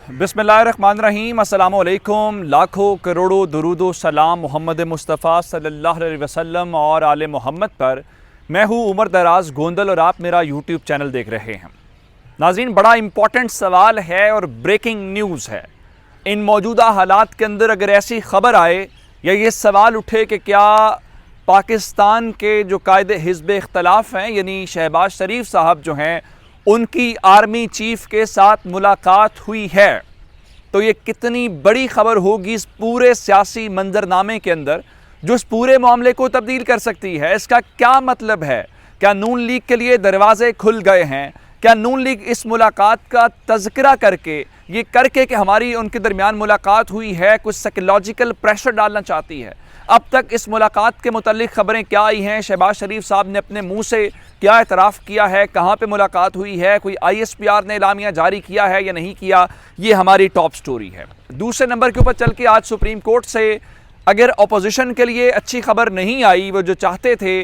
बिस्मिल्लाहिर्रहमानिर्रहीम, अस्सलामुअलैकुम। लाखों करोड़ों दुरूदो सलाम मोहम्मद मुस्तफ़ा सल्लल्लाहु अलैहि वसल्लम और आले मोहम्मद पर। मैं हूँ उमर दराज गोंदल और आप मेरा यूट्यूब चैनल देख रहे हैं। नाज़रीन, बड़ा इम्पॉर्टेंट सवाल है और ब्रेकिंग न्यूज़ है। इन मौजूदा हालात के अंदर अगर ऐसी ख़बर आए या ये सवाल उठे कि क्या पाकिस्तान के जो कायदे हिज़्ब इख्तलाफ हैं यानी शहबाज शरीफ साहब जो हैं उनकी आर्मी चीफ के साथ मुलाकात हुई है, तो ये कितनी बड़ी खबर होगी इस पूरे सियासी मंजरनामे के अंदर जो इस पूरे मामले को तब्दील कर सकती है। इसका क्या मतलब है? क्या नून लीग के लिए दरवाजे खुल गए हैं? क्या नून लीग इस मुलाकात का तज़किरा करके कि हमारी उनके दरमियान मुलाकात हुई है कुछ साइकोलॉजिकल प्रेशर डालना चाहती है? अब तक इस मुलाकात के मुतालिक ख़बरें क्या आई हैं? शहबाज शरीफ साहब ने अपने मुंह से क्या एतराफ़ किया है? कहाँ पे मुलाकात हुई है? कोई ISPR ने एलामिया जारी किया है या नहीं किया? ये हमारी टॉप स्टोरी है। दूसरे नंबर के ऊपर चल के आज सुप्रीम कोर्ट से अगर अपोजिशन के लिए अच्छी खबर नहीं आई, वो जो चाहते थे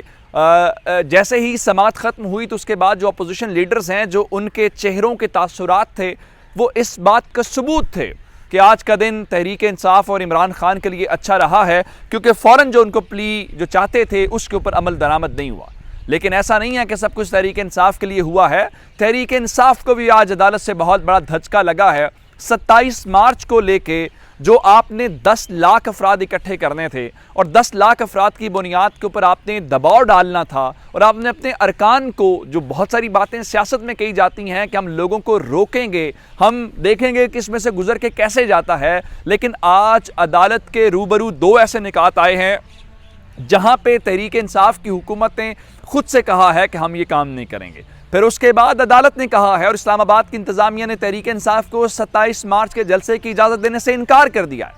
जैसे ही समाअत ख़त्म हुई तो उसके बाद जो अपोजिशन लीडर्स हैं जो उनके चेहरों के तासुरात थे वो इस बात का सबूत थे कि आज का दिन तहरीक इंसाफ और इमरान खान के लिए अच्छा रहा है, क्योंकि फ़ौरन जो उनको प्ली जो चाहते थे उसके ऊपर अमल दरामद नहीं हुआ। लेकिन ऐसा नहीं है कि सब कुछ तहरीक इंसाफ के लिए हुआ है। तहरीक इंसाफ को भी आज अदालत से बहुत बड़ा धचका लगा है। 27 मार्च को लेके जो आपने 10 लाख अफराद इकट्ठे करने थे और 10 लाख अफराद की बुनियाद के ऊपर आपने दबाव डालना था और आपने अपने अरकान को, जो बहुत सारी बातें सियासत में कही जाती हैं कि हम लोगों को रोकेंगे, हम देखेंगे कि इसमें से गुजर के कैसे जाता है, लेकिन आज अदालत के रूबरू दो ऐसे निकात आए हैं जहां पे तहरीक इंसाफ की हुकूमत ने खुद से कहा है कि हम ये काम नहीं करेंगे। फिर उसके बाद अदालत ने कहा है और इस्लामाबाद की इंतज़ामिया ने तहरीक इंसाफ को 27 मार्च के जलसे की इजाज़त देने से इनकार कर दिया है।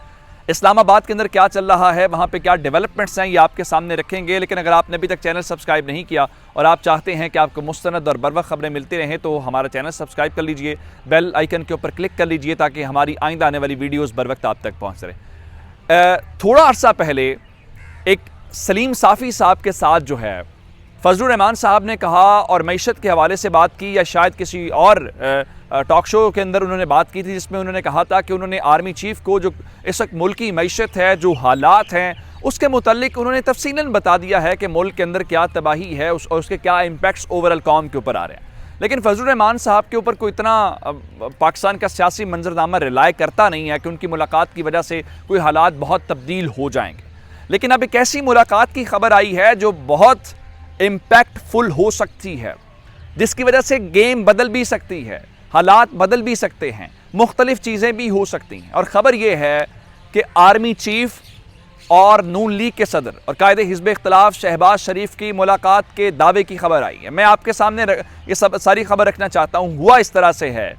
इस्लामाबाद के अंदर क्या चल रहा है, वहाँ पे क्या डेवलपमेंट्स हैं, ये आपके सामने रखेंगे। लेकिन अगर आपने अभी तक चैनल सब्सक्राइब नहीं किया और आप चाहते हैं कि आपको मुस्तनद और बरवक्त खबरें मिलती रहें तो हमारा चैनल सब्सक्राइब कर लीजिए, बेल आइकन के ऊपर क्लिक कर लीजिए ताकि हमारी आइंदा आने वाली वीडियोज़ बरवक्त आप तक पहुँच रहे। थोड़ा अर्सा पहले एक सलीम साफ़ी साहब के साथ जो है फजलुर रहमान साहब ने कहा और मईशत के हवाले से बात की, या शायद किसी और टॉक शो के अंदर उन्होंने बात की थी जिसमें उन्होंने कहा था कि उन्होंने आर्मी चीफ को जो इस वक्त मुल्क की मईशत है, जो हालात हैं, उसके मुतालिक उन्होंने तफसीलन बता दिया है कि मुल्क के अंदर क्या तबाही है और उसके क्या इम्पैक्ट्स ओवरऑल कौम के ऊपर आ रहे हैं। लेकिन फजलुर रहमान साहब के ऊपर कोई इतना पाकिस्तान का सियासी मंजरनामा रिलाय करता नहीं है कि उनकी मुलाकात की वजह से कोई हालात बहुत तब्दील हो जाएंगे। लेकिन अब एक ऐसी मुलाकात की खबर आई है जो बहुत इम्पैक्टफुल हो सकती है, जिसकी वजह से गेम बदल भी सकती है, हालात बदल भी सकते हैं, मुख्तलिफ चीज़ें भी हो सकती हैं। और ख़बर यह है कि आर्मी चीफ और नून लीग के सदर और कायदे हिज़्ब इख्तलाफ शहबाज शरीफ की मुलाकात के दावे की खबर आई है। मैं आपके सामने ये सब सारी खबर रखना चाहता हूँ। हुआ इस तरह से है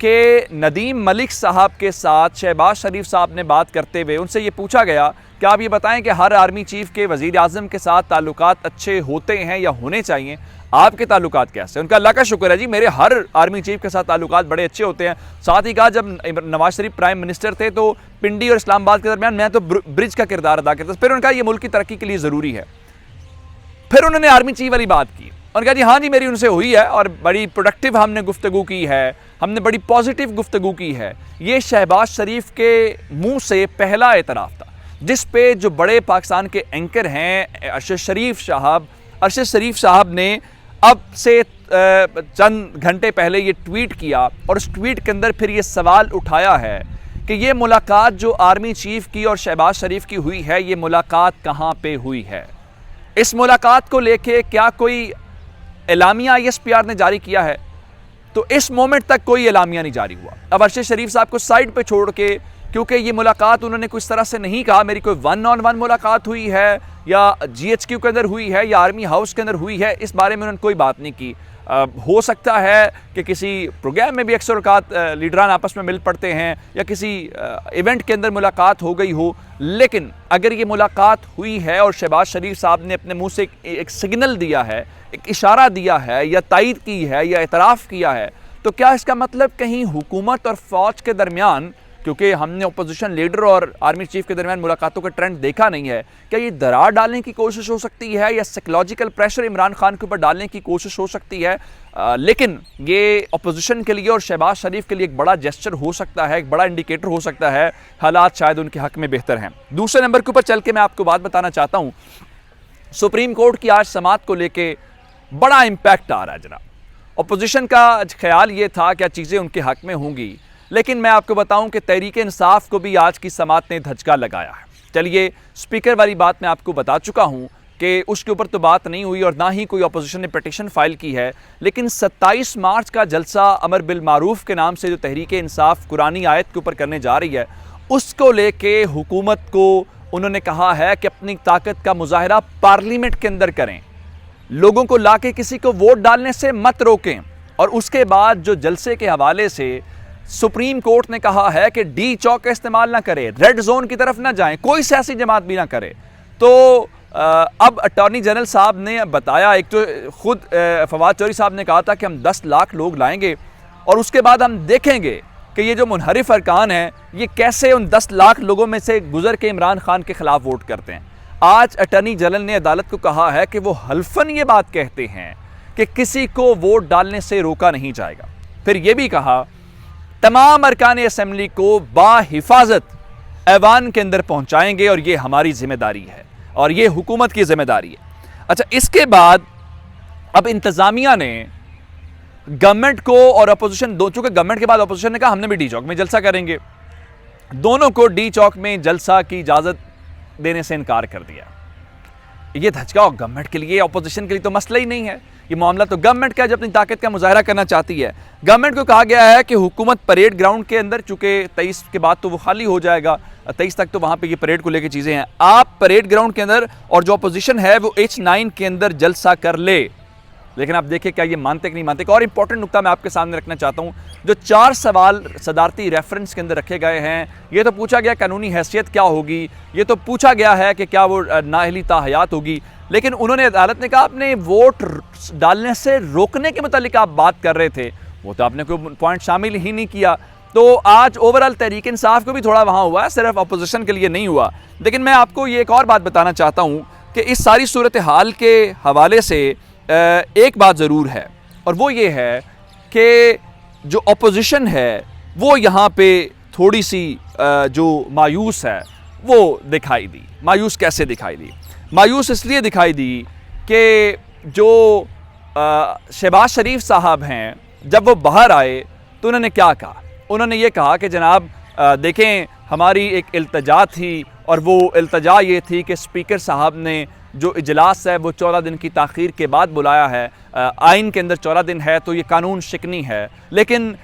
कि नदीम मलिक साहब के साथ शहबाज शरीफ साहब ने बात करते हुए उनसे ये पूछा गया कि आप ये बताएं कि हर आर्मी चीफ के वज़ीर आज़म के साथ ताल्लुकात अच्छे होते हैं या होने चाहिए, आपके ताल्लुकात कैसे? उनका अल्लाह का शुक्र है जी, मेरे हर आर्मी चीफ के साथ ताल्लुकात बड़े अच्छे होते हैं। साथ ही कहा जब नवाज शरीफ प्राइम मिनिस्टर थे तो पिंडी और इस्लामाबाद के दरमियान मैं तो ब्रिज का किरदार अदा करता। फिर उनका ये मुल्क की तरक्की के लिए ज़रूरी है। फिर उन्होंने आर्मी चीफ वाली बात की और कहा जी हाँ जी मेरी उनसे हुई है और बड़ी प्रोडक्टिव हमने गुफ्तगू की है, हमने बड़ी पॉजिटिव गुफ्तगू की है। ये शहबाज शरीफ के मुँह से पहला एतराफ़ था जिस पे जो बड़े पाकिस्तान के एंकर हैं अरशद शरीफ साहब ने अब से चंद घंटे पहले ये ट्वीट किया और उस ट्वीट के अंदर फिर ये सवाल उठाया है कि ये मुलाकात जो आर्मी चीफ की और शहबाज शरीफ की हुई है, ये मुलाकात कहाँ पे हुई है? इस मुलाकात को लेके क्या कोई एलामिया ISPR ने जारी किया है? तो इस मोमेंट तक कोई एलामिया नहीं जारी हुआ। अब अरशद शरीफ साहब को साइड पे छोड़ के, क्योंकि ये मुलाकात उन्होंने कुछ तरह से नहीं कहा मेरी कोई 1-on-1 मुलाकात हुई है या GHQ के अंदर हुई है या आर्मी हाउस के अंदर हुई है, इस बारे में उन्होंने कोई बात नहीं की। हो सकता है कि किसी प्रोग्राम में भी अक्सर औकात लीडरान आपस में मिल पड़ते हैं या किसी इवेंट के अंदर मुलाकात हो गई हो, लेकिन अगर ये मुलाकात हुई है और शहबाज शरीफ साहब ने अपने मुंह से एक सिग्नल दिया है, एक इशारा दिया है या तायद की है या एतराफ़ किया है, तो क्या इसका मतलब कहीं हुकूमत और फ़ौज के दरमियान क्योंकि हमने अपोजिशन लीडर और आर्मी चीफ के दरमियान मुलाकातों का ट्रेंड देखा नहीं है। क्या ये दरार डालने की कोशिश हो सकती है या साइकोलॉजिकल प्रेशर इमरान खान के ऊपर डालने की कोशिश हो सकती है? लेकिन ये अपोजिशन के लिए और शहबाज शरीफ के लिए एक बड़ा जेस्चर हो सकता है, एक बड़ा इंडिकेटर हो सकता है। हालात शायद उनके हक में बेहतर हैं। दूसरे नंबर के ऊपर चल के मैं आपको बात बताना चाहता हूँ, सुप्रीम कोर्ट की आज समाअत को लेके बड़ा इम्पैक्ट आ रहा है जनाब। अपोजिशन का ख्याल ये था क्या चीज़ें उनके हक में होंगी, लेकिन मैं आपको बताऊं कि तहरीक इंसाफ को भी आज की समाअत ने धचका लगाया है। चलिए, स्पीकर वाली बात मैं आपको बता चुका हूं कि उसके ऊपर तो बात नहीं हुई और ना ही कोई अपोजिशन ने पिटीशन फाइल की है, लेकिन 27 मार्च का जलसा अमर बिल मारूफ के नाम से जो तहरीक इंसाफ कुरानी आयत के ऊपर करने जा रही है, उसको लेके हुकूमत को उन्होंने कहा है कि अपनी ताकत का मुजाहरा पार्लियामेंट के अंदर करें, लोगों को लाके किसी को वोट डालने से मत रोकें। और उसके बाद जो जलसे के हवाले से सुप्रीम कोर्ट ने कहा है कि डी चौक का इस्तेमाल ना करें, रेड जोन की तरफ ना जाएं, कोई सियासी जमात भी ना करे। तो अब अटॉर्नी जनरल साहब ने बताया, एक तो खुद फवाद चौधरी साहब ने कहा था कि हम 10 लाख लोग लाएंगे और उसके बाद हम देखेंगे कि ये जो मुनहरिफ अरकान हैं ये कैसे उन 10 लाख लोगों में से गुजर के इमरान खान के खिलाफ वोट करते हैं। आज अटॉर्नी जनरल ने अदालत को कहा है कि वो हल्फन ये बात कहते हैं कि किसी को वोट डालने से रोका नहीं जाएगा। फिर ये भी कहा तमाम अरकान असेंबली को बाहिफाजत ऐवान के अंदर पहुंचाएंगे और ये हमारी जिम्मेदारी है और ये हुकूमत की जिम्मेदारी है। अच्छा, इसके बाद अब इंतजामिया ने गवर्नमेंट को और अपोजिशन दो, चूंकि गवर्नमेंट के बाद अपोजिशन ने कहा हमने भी डी चौक में जलसा करेंगे, दोनों को डी चौक में जलसा की इजाजत देने से इनकार कर दिया। ये धचका गवर्नमेंट के लिए, अपोजिशन के लिए तो मसला ही नहीं है। ये मामला तो गवर्नमेंट का, जब अपनी ताकत का मुजाहरा करना चाहती है। गवर्नमेंट को कहा गया है कि हुकूमत परेड ग्राउंड के अंदर, चूंकि 23 के बाद तो वो खाली हो जाएगा, 23 तक तो वहाँ पे ये परेड को लेकर चीज़ें हैं, आप परेड ग्राउंड के अंदर और जो अपोजिशन है वो H9 के अंदर जलसा कर ले। लेकिन आप देखिए क्या ये मानते कि नहीं मानते। एक और इंपॉर्टेंट नुकता मैं आपके सामने रखना चाहता हूँ। जो 4 सवाल सदारती रेफरेंस के अंदर रखे गए हैं, ये तो पूछा गया कानूनी हैसियत क्या होगी, ये तो पूछा गया है कि क्या वो नाअहली ताहयात होगी, लेकिन उन्होंने, अदालत ने कहा आपने वोट डालने से रोकने के मुतालिक आप बात कर रहे थे, वो तो आपने कोई पॉइंट शामिल ही नहीं किया। तो आज ओवरऑल तहरीक इंसाफ को भी थोड़ा वहाँ हुआ है, सिर्फ अपोजिशन के लिए नहीं हुआ। लेकिन मैं आपको ये एक और बात बताना चाहता हूँ कि इस सारी सूरत हाल के हवाले से एक बात ज़रूर है, और वो ये है कि जो अपोजिशन है वो यहाँ पे थोड़ी सी जो मायूस है वो दिखाई दी। मायूस कैसे दिखाई दी? मायूस इसलिए दिखाई दी कि जो शहबाज शरीफ साहब हैं, जब वो बाहर आए तो उन्होंने क्या कहा? उन्होंने ये कहा कि जनाब देखें, हमारी एक इल्तजा थी और वो इल्तजा ये थी कि स्पीकर साहब ने जो इजलास है वो 14 दिन की ताख़ीर के बाद बुलाया है। आइन के अंदर 14 दिन है तो ये कानून शिकनी है, लेकिन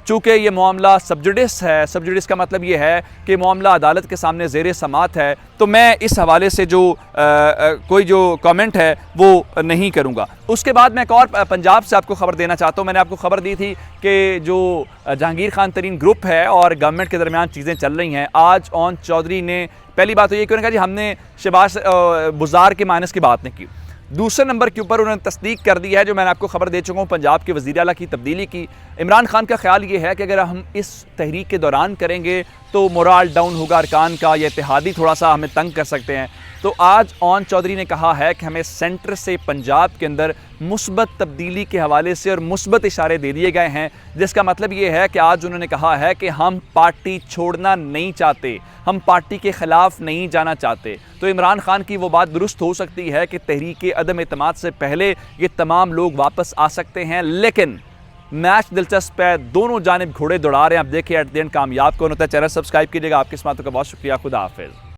चूँकि ये मामला सबजुडिस है, सबजुडिस का मतलब ये है कि मामला अदालत के सामने ज़ेर समात है, तो मैं इस हवाले से जो कोई जो कमेंट है वो नहीं करूँगा। उसके बाद मैं एक और पंजाब से आपको ख़बर देना चाहता हूँ। मैंने आपको ख़बर दी थी कि जो जहांगीर खान तरीन ग्रुप है और गवर्नमेंट के दरमियान चीज़ें चल रही हैं। आज ओन चौधरी ने पहली बात तो ये क्यों कहा जी हमने शहबाज बुज़ार के माइनस की बात नहीं की। दूसरे नंबर के ऊपर उन्होंने तस्दीक कर दी है, जो मैंने आपको खबर दे चुका हूँ, पंजाब के वज़ीर आला की तब्दीली की। इमरान खान का ख्याल ये है कि अगर हम इस तहरीक के दौरान करेंगे तो मोराल डाउन होगा अरकान का, या इत्तेहादी थोड़ा सा हमें तंग कर सकते हैं। तो आज ओन चौधरी ने कहा है कि हमें सेंटर से पंजाब के अंदर मुस्बत तब्दीली के हवाले से और मुस्बत इशारे दे दिए गए हैं, जिसका मतलब ये है कि आज उन्होंने कहा है कि हम पार्टी छोड़ना नहीं चाहते, हम पार्टी के ख़िलाफ़ नहीं जाना चाहते। तो इमरान खान की वो बात दुरुस्त हो सकती है कि तहरीक अदम एतमाद से पहले ये तमाम लोग वापस आ सकते हैं, लेकिन मैच दिलचस्प है, दोनों जानिब घोड़े दौड़ा रहे हैं। आप देखिए एट द एंड कामयाब कौन होता है। चैनल सब्सक्राइब कीजिएगा। आपकी समातों का बहुत शुक्रिया। खुदा हाफिज़।